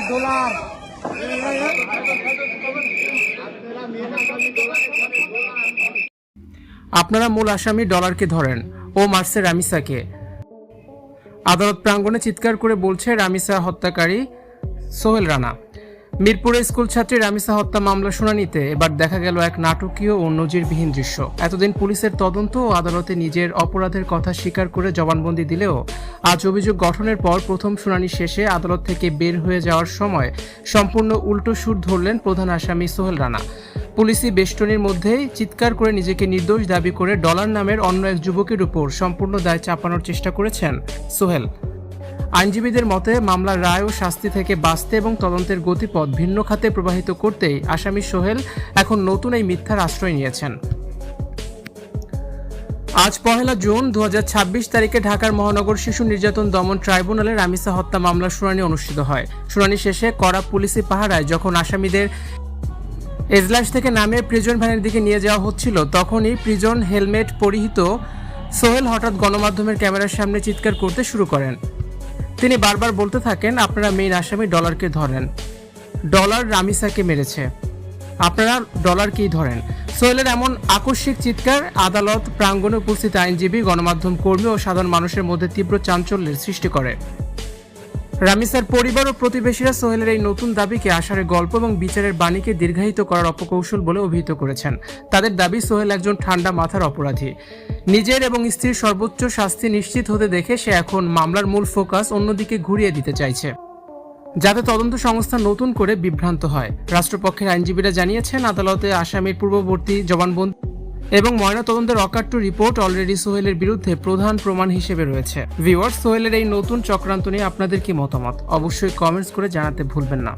Dollar. আপনারা মূল আসামি ডলারকে ধরেন, ও মারছে রামিসাকে। আদালত প্রাঙ্গণে চিৎকার করে বলছে রামিসা হত্যাকারী সোহেল রানা। মিরপুরে স্কুল ছাত্রী রামিসা হত্যা মামলা শুনানিতে এবার দেখা গেল এক নাটকীয় ও নজিরবিহীন দৃশ্য। এতদিন পুলিশের তদন্ত ও আদালতে নিজের অপরাধের কথা স্বীকার করে জবানবন্দি দিলেও আজ অভিযোগ গঠনের পর প্রথম শুনানি শেষে আদালত থেকে বের হয়ে যাওয়ার সময় সম্পূর্ণ উল্টো সুর ধরলেন প্রধান আসামি সোহেল রানা। পুলিশি বেষ্টনীর মধ্যেই চিৎকার করে নিজেকে নির্দোষ দাবি করে ডলার নামের অন্য এক যুবকের উপর সম্পূর্ণ দায় চাপানোর চেষ্টা করেছেন সোহেল। আইনজীবীদের মতে মামলার রায় ও শাস্তি থেকে বাঁচতে এবং তদন্তের গতিপথ ভিন্ন খাতে প্রবাহিত করতেই আসামি সোহেল এখন নতুন এই মিথ্যার আশ্রয় নিয়েছেন। আজ 1 জুন 2026 তারিখে ঢাকার মহানগর শিশু নির্যাতন দমন ট্রাইব্যুনালে রামিসা হত্যা মামলার শুনানি অনুষ্ঠিত হয়। শুনানি শেষে কড়া পুলিশি পাহারায় যখন আসামিদের এজলাস থেকে নামিয়ে প্রিজন ভ্যানের দিকে নিয়ে যাওয়া হচ্ছিল, তখনই প্রিজন হেলমেট পরিহিত সোহেল হঠাৎ গণমাধ্যমের ক্যামেরার সামনে চিৎকার করতে শুরু করেন। তিনি বারবার বলতে থাকেন, আপনারা মেইন আসামি ডলারকে ধরেন, ডলার রামিসাকে মেরেছে, আপনারা ডলারকেই ধরেন। সোহেলের এমন আকস্মিক চিৎকার আদালত প্রাঙ্গণে উপস্থিত আইনজীবী, গণমাধ্যম কর্মী ও সাধারণ মানুষের মধ্যে তীব্র চাঞ্চল্যের সৃষ্টি করে। রামিসার পরিবার ও প্রতিবেশীরা সোহেলের এই নতুন দাবিকে আশারের গল্প এবং বিচারের বাণীকে দীর্ঘায়িত করার অপকৌশল বলে অভিহিত করেছেন। তাদের দাবি, সোহেল একজন ঠান্ডা মাথার অপরাধী। নিজের এবং স্ত্রীর সর্বোচ্চ শাস্তি নিশ্চিত হতে দেখে সে এখন মামলার মূল ফোকাস অন্যদিকে ঘুরিয়ে দিতে চাইছে, যাতে তদন্ত সংস্থা নতুন করে বিভ্রান্ত হয়। রাষ্ট্রপক্ষের আইনজীবীরা জানিয়েছেন, আদালতে আসামির পূর্ববর্তী জবানবন্দি এবং ময়নাতদন্তের অকাট্য রিপোর্ট অলরেডি সোহেলের বিরুদ্ধে প্রধান প্রমাণ হিসেবে রয়েছে। ভিউয়ার্স, সোহেলের এই নতুন চক্রান্ত নিয়ে আপনাদের কি মতামত অবশ্যই কমেন্টস করে জানাতে ভুলবেন না।